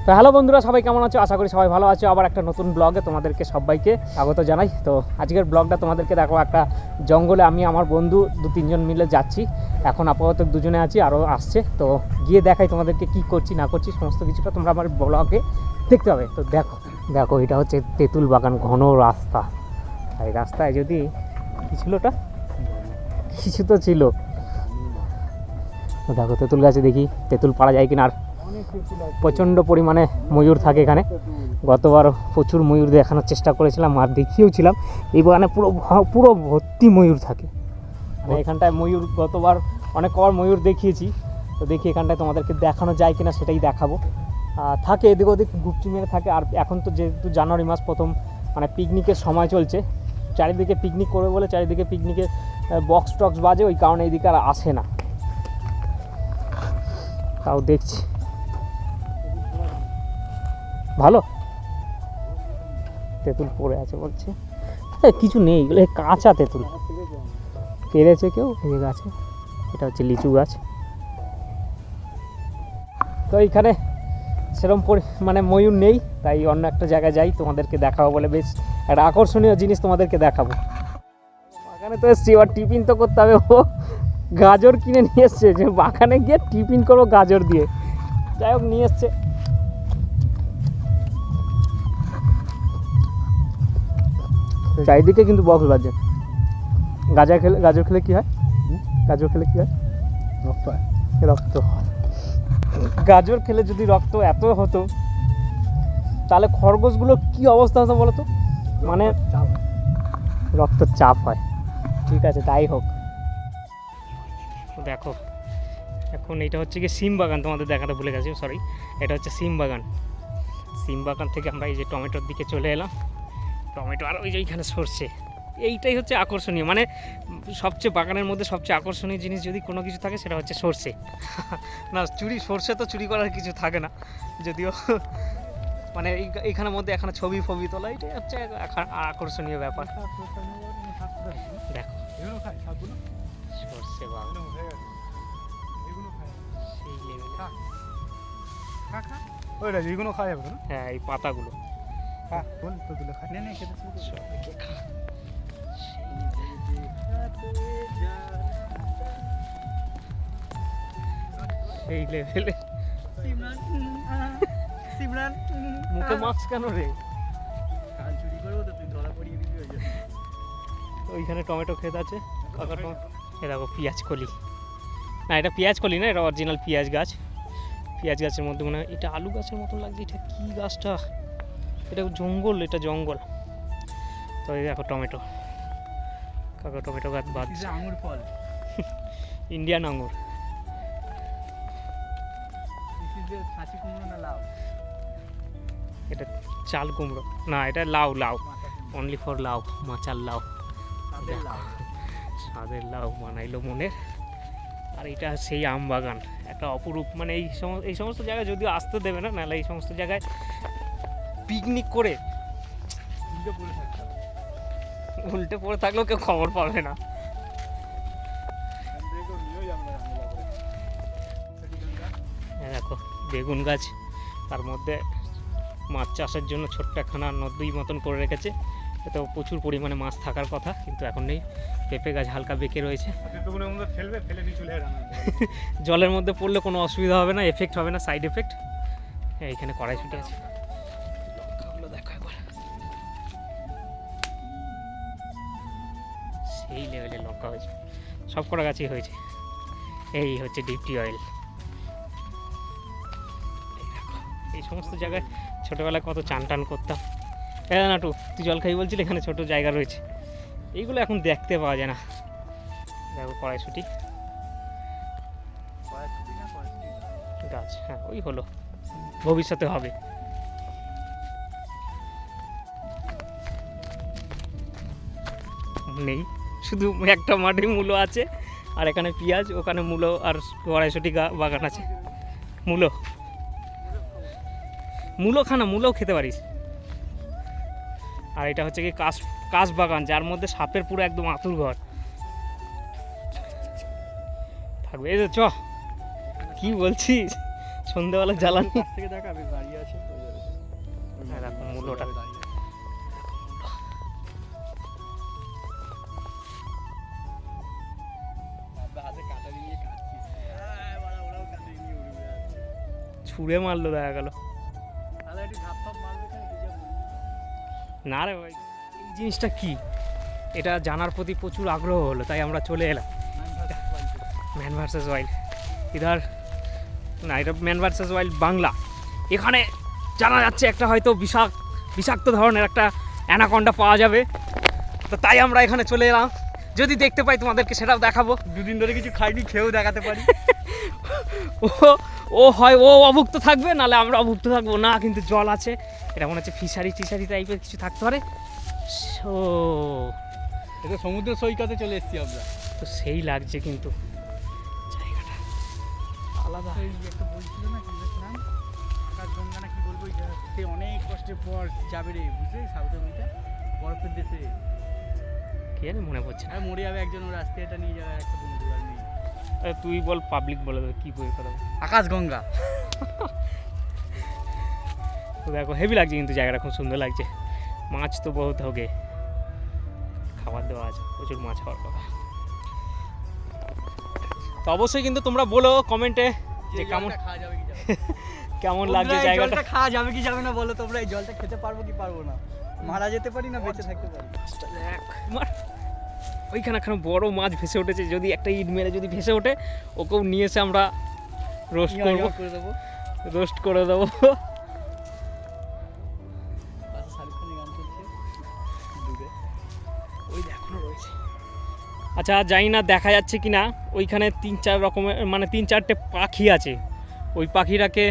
তো হ্যালো বন্ধুরা, সবাই কেমন আছো? আশা করি সবাই ভালো আছো। আবার একটা নতুন ব্লগে তোমাদেরকে সবাইকে স্বাগত জানাই। তো আজকের ব্লগটা তোমাদেরকে দেখো, একটা জঙ্গলে আমি আমার বন্ধু 2-3 জন মিলে যাচ্ছি। এখন আপাতত দুজনে আছি, আরও আসছে। তো গিয়ে দেখাই তোমাদেরকে কি করছি না করছি, সমস্ত কিছুটা তোমরা আমার ব্লগে দেখতে হবে। তো দেখো দেখো, এটা হচ্ছে তেঁতুল বাগান, ঘন রাস্তা। এই রাস্তায় যদি কী ছিল, ওটা কিছু তো ছিল। দেখো তেঁতুল গাছে দেখি তেঁতুল পাড়া যায় কিনা। আর প্রচণ্ড পরিমাণে ময়ূর থাকে এখানে। গতবার প্রচুর ময়ূর দেখানোর চেষ্টা করেছিলাম আর দেখিয়েওছিলাম। এই বাগানে পুরো ভর্তি ময়ূর থাকে। মানে এখানটায় ময়ূর গতবার অনেক কবার ময়ূর দেখিয়েছি। তো দেখি এখানটায় তোমাদেরকে দেখানো যায় কিনা, সেটাই দেখাবো। থাকে এদিক ওদিক গুপচি মেরে থাকে। আর এখন তো যেহেতু জানুয়ারি মাস, প্রথম মানে পিকনিকের সময় চলছে, চারিদিকে পিকনিক করবে বলে চারিদিকে পিকনিকের বক্স টক্স বাজে, ওই কারণে এইদিকে আর আসে না। তাও দেখছি ভালো তেঁতুল পড়ে আছে বলছে। কিছু নেই, এগুলো কাঁচা তেঁতুল, পেরেছে কেউ এই গাছে। এটা হচ্ছে লিচু গাছ। তো এইখানে সেরকম মানে ময়ূর নেই, তাই অন্য একটা জায়গায় যাই, তোমাদেরকে দেখাবো বলে বেশ একটা আকর্ষণীয় জিনিস তোমাদেরকে দেখাবো। বাগানে তো এসছি, এবার টিফিন তো করতে হবে। ও গাজর কিনে নিয়ে এসছে, যে বাগানে গিয়ে টিফিন করবো গাজর দিয়ে। যাই হোক, নিয়ে এসছে। চারিদিকে কিন্তু বক্স বাজে। গাজর খেলে কি হয়? গাজর খেলে কি হয়? রক্ত হয়। রক্ত হয়। গাজর খেলে যদি রক্ত এত হতো, তাহলে খরগোশগুলো কি অবস্থা হতো বলো তো? মানে রক্ত চাপ হয়। ঠিক আছে, তাই হোক। দেখো এখন এটা হচ্ছে কি সিম বাগান, তোমাদের দেখাটা ভুলে গেছি, সরি। এটা হচ্ছে সিম বাগান। সিম বাগান থেকে আমরা এই যে টমেটোর দিকে চলে এলাম। টমেটো আর ওই যে এইখানে সরষে। এইটাই হচ্ছে আকর্ষণীয়, মানে সবচেয়ে বাগানের মধ্যে সবচেয়ে আকর্ষণীয় জিনিস যদি কোনো কিছু থাকে সেটা হচ্ছে সরষে। না সরষে তো চুরি করার কিছু থাকে না, যদিও মানে এইখানের মধ্যে এখানে ছবি তোলা, এটাই হচ্ছে আকর্ষণীয় ব্যাপার। দেখো সরষে বাগান সেই লেভেলে। হ্যাঁ, এই পাতাগুলো এই লেভেলে। মুখে মাস্ক কেন রে? ওইখানে টমেটো ক্ষেত আছে। এ দেখো পেঁয়াজ কলি, না এটা পেঁয়াজ কলি না, এটা অরিজিনাল পেঁয়াজ গাছ। পেঁয়াজ গাছের মধ্যে মনে হয় এটা আলু গাছের মতন লাগছে। এটা কি গাছটা? এটা জঙ্গল, এটা জঙ্গল। তো এই দেখো টমেটো, কাকা টমেটো গাছ বাদ। আঙুর ফল, ইন্ডিয়ান আঙুর। এটা চাল কুমড়ো না, এটা লাউ। অনলি ফর লাউ, মাচার লাউ। স্বাদের লাউ বানাইলো মনের। আর এটা সেই আম বাগান, একটা অপরূপ। মানে এই সমস্ত জায়গায় যদিও আসতে দেবে না, নাহলে এই সমস্ত জায়গায় পিকনিক করে উল্টে পড়ে থাকলেও কেউ খবর পাবে না। দেখো বেগুন গাছ, তার মধ্যে মাছ চাষের জন্য ছোট্ট একখানা নদী মতন করে রেখেছে। এতেও প্রচুর পরিমাণে মাছ থাকার কথা, কিন্তু এখন নেই। পেঁপে গাছ হালকা বেঁকে রয়েছে। জলের মধ্যে পড়লে কোনো অসুবিধা হবে না, এফেক্ট হবে না, সাইড এফেক্ট। এইখানে কড়াইশুঁটি আছে। লঙ্কাগুলো দেখো একবার, সেই লেভেলে লঙ্কা হয়েছে। সব কটা গাছই হয়েছে। এই হচ্ছে ডিপটি অয়েল। এই সমস্ত জায়গায় ছোটোবেলায় কত চান করতাম। হ্যাঁ নাটু, তুই জল খাই বলছিলি, এখানে ছোটো জায়গা রয়েছে। এইগুলো এখন দেখতে পাওয়া যায় না। দেখো কড়াইশুঁটি গাছ, হ্যাঁ ওই হলো, ভবিষ্যতে হবে। নেই, শুধু একটা মাঠে মূলো আছে, আর এখানে পেঁয়াজ, ওখানে মূলো আর কড়াইশুঁটি বাগান আছে। মূলো খা না, মূলোও খেতে পারিস। আর এটা হচ্ছে কি কাশ বাগান, যার মধ্যে সাপের পুরো একদম আঁতুর ঘর থাকবে। এই তো চ, কি বলছিস? চ সন্ধ্যেবেলা জ্বালানি থেকে দেখা বেশ দাঁড়িয়ে আছে দেখো মূল্যটা ছুঁড়ে মারলো দেখা গেল না রে ভাই এই জিনিসটা কি এটা জানার প্রতি প্রচুর আগ্রহ হলো তাই আমরা চলে এলাম ম্যান ভার্সেস ওয়াইল্ড ইধার না এটা ম্যান ভার্সেস ওয়াইল্ড বাংলা এখানে জানা যাচ্ছে একটা হয়তো বিষাক্ত ধরনের একটা অ্যানাকন্ডা পাওয়া যাবে তো তাই আমরা এখানে চলে এলাম যদি দেখতে পাই তোমাদেরকে সেটাও দেখাবো দুদিন ধরে কিছু খাইনি খেয়েও দেখাতে পারি ও হয় ও অভুক্ত থাকবে নাহলে আমরা অভুক্ত থাকবো না কিন্তু জল আছে এটা মনে হচ্ছে ফিশারি টাইপের কিছু থাকতে পারে ও এটা সমুদ্র সৈকতে চলে এসেছি আমরা তো সেই লাগছে কিন্তু জায়গাটা আলাদা একটা বলছিল না কি দেখলাম আকাশগঙ্গা না কি বলবো সে অনেক কষ্টের পর যাবে রে বুঝলি সাউথ আমেরিকা বরফের দেশে কি জানি মনে পড়ছে না আর মরে যাবে একজন ওর রাস্তায় এটা নিয়ে যাবে একটা বন্ধু আর নেই তুই বল পাবলিক বলে দেবে কি বই করা আকাশগঙ্গা তো দেখো হেভি লাগছে কিন্তু জায়গাটা খুব সুন্দর লাগছে মাছ তো বহুত হোগে খাবার দেওয়া আছে প্রচুর মাছ খাওয়ার কথা তো অবশ্যই কিন্তু তোমরা বলো কমেন্টে যে কেমন খাওয়া যাবে কি যাবে কেমন লাগছে জায়গাটা খাওয়া যাবে কি যাবে না বলো তোমরা এই জলটা খেতে পারবো কি পারবো না মারা যেতে পারি না বেঁচে থাকতে পারি ওইখানে একটা বড় মাছ ভেসে উঠেছে যদি একটা ইট মেরে যদি ভেসে ওঠে ওকেও নিয়ে এসে আমরা রোস্ট করবো করে দেবো রোস্ট করে দেবো ওই এখনো রয়েছে আচ্ছা জানি না দেখা যাচ্ছে কি না ওইখানে 3-4 রকমের মানে 3-4টে পাখি আছে ওই পাখিটাকে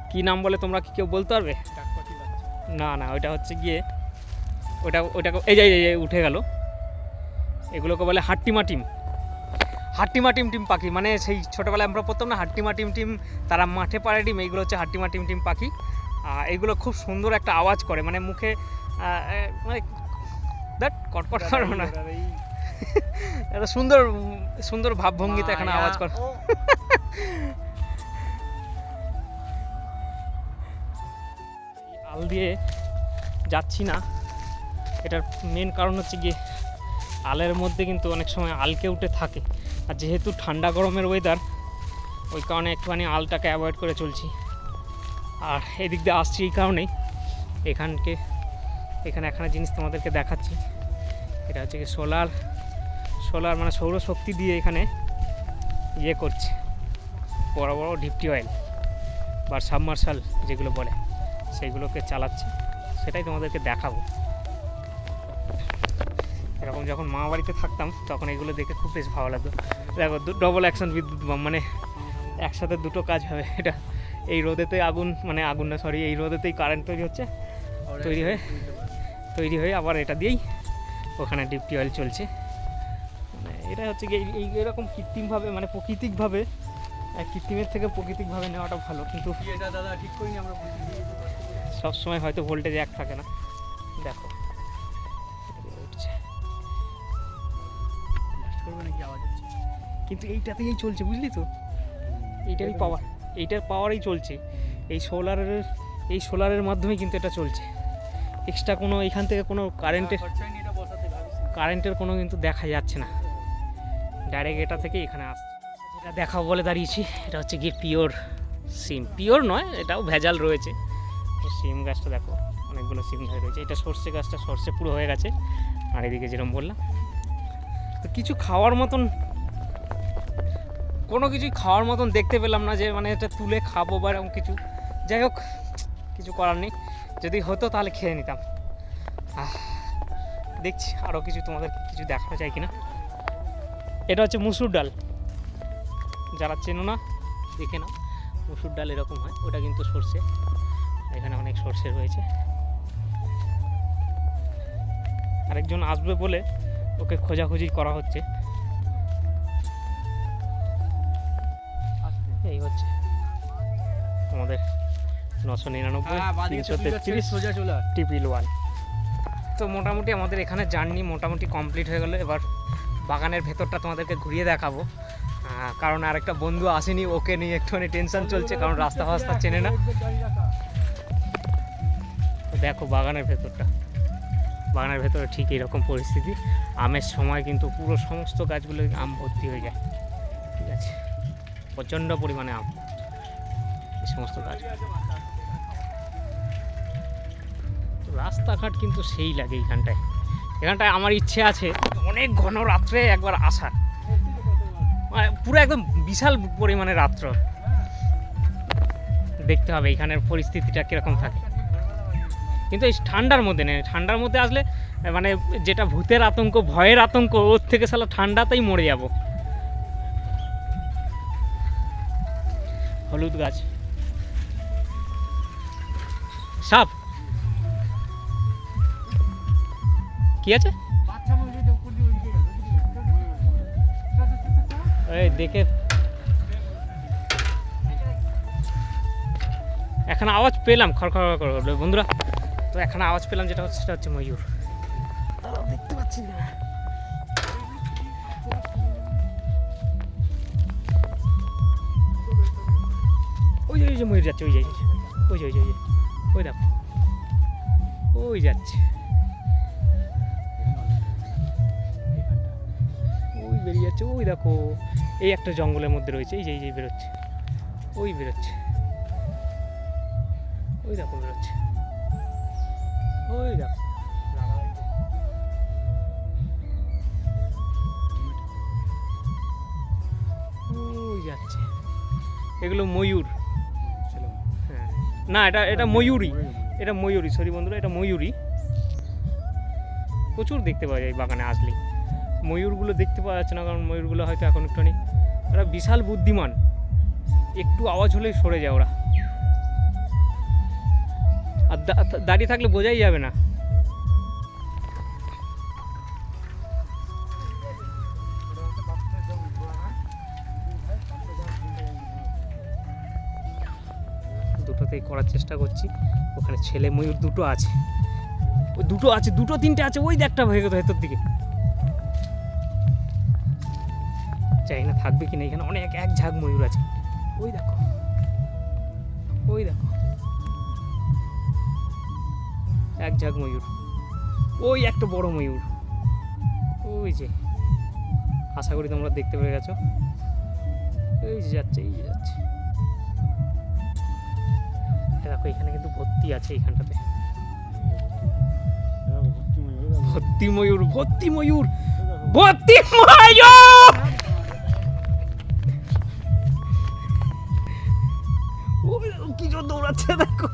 কি নাম বলে তোমরা কি কেউ বলতে পারবে না না ওইটা হচ্ছে গিয়ে ওইটাকে এই যে উঠে গেল এগুলোকে বলে হাট্টিমা টিম পাখি মানে সেই ছোটোবেলায় আমরা পড়তাম না হাট্টিমা টিম তারা মাঠে পাড়ে ডিম এইগুলো হচ্ছে হাট্টিমা টিম পাখি এইগুলো খুব সুন্দর একটা আওয়াজ করে মানে মুখে মানে দ্যাট কটকট করে না একটা সুন্দর ভাবভঙ্গিতে এখানে আওয়াজ করে আল দিয়ে যাচ্ছি না এটার মেন কারণ হচ্ছে গিয়ে আলের মধ্যে কিন্তু অনেক সময় আলকে উঠে থাকে আর যেহেতু ঠান্ডা গরমের ওয়েদার ওই কারণে একটুখানি আলটাকে অ্যাভয়েড করে চলছি আর এদিক দিয়ে আসছি এই কারণেই এখানে একটা জিনিস তোমাদেরকে দেখাচ্ছি এটা হচ্ছে কি সোলার মানে সৌরশক্তি দিয়ে এখানে ইয়ে করছে বড় বড় ডিপটি অয়েল বা সাবমার্শাল যেগুলো বলে সেইগুলোকে চালাচ্ছে সেটাই তোমাদেরকে দেখাবো এরকম যখন মা বাড়িতে থাকতাম তখন এগুলো দেখে খুব বেশ ভালো লাগতো দেখো ডবল অ্যাকশন বিদ্যুৎ বাম মানে একসাথে দুটো কাজ হবে এটা এই রোদেতে আগুন না সরি এই রোদেতেই কারেন্ট তৈরি হয়ে আবার এটা দিয়েই ওখানে ডিপটি অয়েল চলছে মানে এটা হচ্ছে কি এই এরকম কৃত্রিমভাবে মানে প্রাকৃতিকভাবে কৃত্রিমের থেকে প্রাকৃতিকভাবে নেওয়াটা ভালো কিন্তু এটা দাদা ঠিক করিনি আমরা সবসময় হয়তো ভোল্টেজ এক থাকে না দেখো কিন্তু এইটাতেই চলছে বুঝলি তো এইটার পাওয়ারই চলছে এই সোলারের মাধ্যমে কিন্তু এটা চলছে এক্সট্রা কোনো এখান থেকে কোনো কারেন্টের কোনো কিন্তু দেখা যাচ্ছে না ডাইরেক্ট এটা থেকে এখানে আসছে যেটা দেখাবো বলে দাঁড়িয়েছি এটা হচ্ছে গিয়ে পিওর নয় এটাও ভেজাল রয়েছে সিম গাছটা দেখো অনেকগুলো সিম গাছ রয়েছে এটা সর্ষে গাছটা সর্ষে পুরো হয়ে গেছে আর এদিকে যেরকম বললাম তো কিছু খাওয়ার মতন কোনো কিছুই খাওয়ার মতন দেখতে পেলাম না যে মানে এটা তুলে খাবো বা এরকম কিছু যাই হোক কিছু করার নেই যদি হতো তাহলে খেয়ে নিতাম দেখছি আরও কিছু তোমাদেরকে কিছু দেখানো যায় কিনা এটা হচ্ছে মুসুর ডাল যারা চেনো না দেখে নাও মুসুর ডাল এরকম হয় ওটা কিন্তু সর্ষে এখানে অনেক সর্ষে রয়েছে আরেকজন আসবে বলে ওকে খোঁজাখুঁজি করা হচ্ছে এই হচ্ছে আমাদের 999 টিপিল 1 তো মোটামুটি আমাদের এখানে জার্নি মোটামুটি কমপ্লিট হয়ে গেল এবার বাগানের ভেতরটা তোমাদেরকে ঘুরিয়ে দেখাবো কারণ আরেকটা বন্ধু আসেনি, ওকে নিয়ে একটুখানি টেনশন চলছে, কারণ রাস্তা ফাস্তা চেনে না। দেখো বাগানের ভেতরটা, বাগানের ভেতরে ঠিক এরকম পরিস্থিতি। আমের সময় কিন্তু পুরো সমস্ত গাছগুলো আম ভর্তি হয়ে যায়, ঠিক আছে, প্রচণ্ড পরিমাণে আম এই সমস্ত গাছ। রাস্তাঘাট কিন্তু সেই লাগে এইখানটায়। এখানটায় আমার ইচ্ছে আছে অনেক ঘন রাত্রে একবার আসার, মানে পুরো একদম বিশাল পরিমাণে রাত্র দেখতে হবে এখানের পরিস্থিতিটা কীরকম থাকে। কিন্তু এই ঠান্ডার মধ্যে নেই, ঠান্ডার মধ্যে আসলে মানে যেটা ভূতের আতঙ্ক, ভয়ের আতঙ্ক, ওর থেকে সালা ঠান্ডাতেই মরে যাব। হলুদ গাছ, সাপ কি আছে এই দেখে, এখন আওয়াজ পেলাম খড়খড় করে বন্ধুরা, তো এখন আওয়াজ পেলাম যেটা হচ্ছে সেটা হচ্ছে ময়ূর। দেখতে পাচ্ছি না, ওই যে ময়ূর যাচ্ছে, ওই যে ওই যে ওই যে ওই দেখো ওই যাচ্ছে, ওই বেরিয়ে যাচ্ছে, ওই দেখো এই একটা জঙ্গলের মধ্যে রয়েছে, এই যে বেরোচ্ছে, ওই বেরোচ্ছে, ওই দেখো বেরোচ্ছে, ওই দেখো ওই যাচ্ছে। এগুলো ময়ূর, হ্যাঁ না এটা ময়ূরী, এটা ময়ূরী, সরি বন্ধুরা, এটা ময়ূরী। প্রচুর দেখতে পাওয়া যায় বাগানে আসলেই। ময়ূরগুলো দেখতে পাওয়া যাচ্ছে না, কারণ ময়ূরগুলো হয়তো এখন একটুখানি, ওরা বিশাল বুদ্ধিমান, একটু আওয়াজ হলেই সরে যায় ওরা, আর দাঁড়িয়ে থাকলে বোঝাই যাবে না। দুটোতেই করার চেষ্টা করছি। ওখানে ছেলে ময়ূর দুটো আছে, ওই দুটো আছে, দুটো তিনটে আছে, ওই একটা ভেতর দিকে চাই না থাকবে কিনা। এখানে অনেক এক ঝাঁক ময়ূর আছে, ওই দেখো ওই দেখো এক ঝাঁক ময়ূর, ওই একটা বড় ময়ূর, ওই যে, আশা করি তোমরা দেখতে পেয়ে গেছো, এই যে যাচ্ছে, এই যে যাচ্ছে, দেখো এখানে কিন্তু ভর্তি আছে এইখানটাতে, ভর্তি ময়ূর, ভর্তি ময়ূর, ভর্তি ময়ূর। কি জোর দৌড়াচ্ছে দেখো,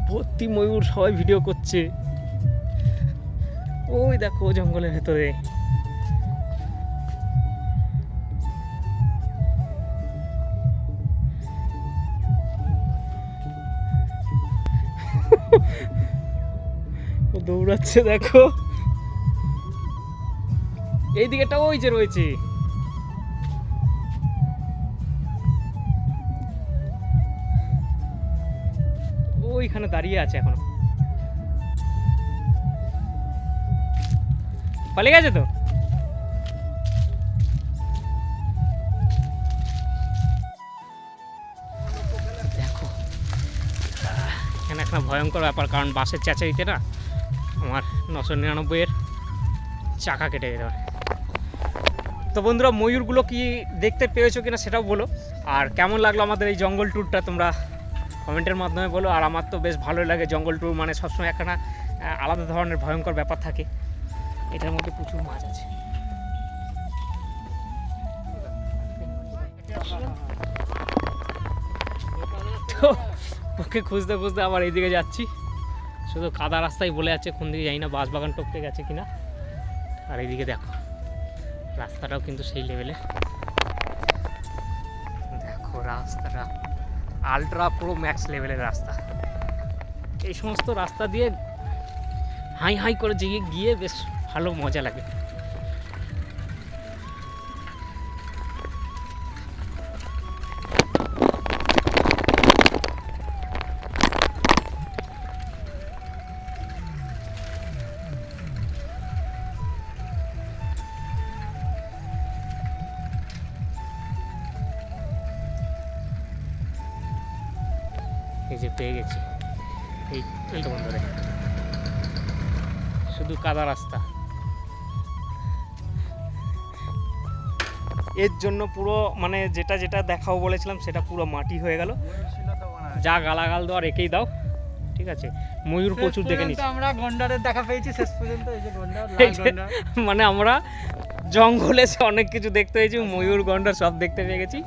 ভর্তি ময়ূর, সবাই ভিডিও করছে, ওই দেখো জঙ্গলের ভেতরে। দৌড়াচ্ছে দেখো, এই দিকেটা ওই যে রয়েছে, ওইখানে দাঁড়িয়ে আছে এখনো, পালিয়ে গেছে তো। দেখো এখানে একটা ভয়ঙ্কর ব্যাপার, কারণ বাসের চেঁচাইতে না আমার 999-এর চাকা কেটে যেতে পারে। তো বন্ধুরা, ময়ূরগুলো কি দেখতে পেয়েছো কিনা সেটাও বলো, আর কেমন লাগলো আমাদের এই জঙ্গল ট্যুরটা তোমরা কমেন্টের মাধ্যমে বলো। আর আমার তো বেশ ভালোই লাগে জঙ্গল ট্যুর, মানে সবসময় একটা আলাদা ধরনের ভয়ঙ্কর ব্যাপার থাকে। এটার মধ্যে প্রচুর মাছ আছে। তো ওকে খুঁজতে খুঁজতে আবার এইদিকে যাচ্ছি, শুধু কাদা রাস্তায় বলে আছে, কোন দিকে যাই না, বাঁশ বাগান টপকে গেছে কিনা। আর এইদিকে দেখো রাস্তাটাও কিন্তু সেই লেভেলে, দেখো রাস্তাটা আলট্রা প্রো ম্যাক্স লেভেলের রাস্তা। এই সমস্ত রাস্তা দিয়ে হাই হাই করে গিয়ে বেশ ভালো মজা লাগে। এই যে পেয়ে গেছি, এইটা বন্ধুরে, শুধু কাদা রাস্তা। এর জন্য পুরো মানে যেটা যেটা দেখাও বলেছিলাম সেটা পুরো মাটি হয়ে গেল। যা গালাগাল দেওয়ার একেই দাও, ঠিক আছে। ময়ূর প্রচুর দেখে নিচ্ছি আমরা গন্ডারের দেখা পেয়েছি শেষ পর্যন্ত। এই যে গন্ডার, এই যে, মানে আমরা জঙ্গলে অনেক কিছু দেখতে পেয়েছি, ময়ূর গন্ডার সব দেখতে পেয়ে গেছি।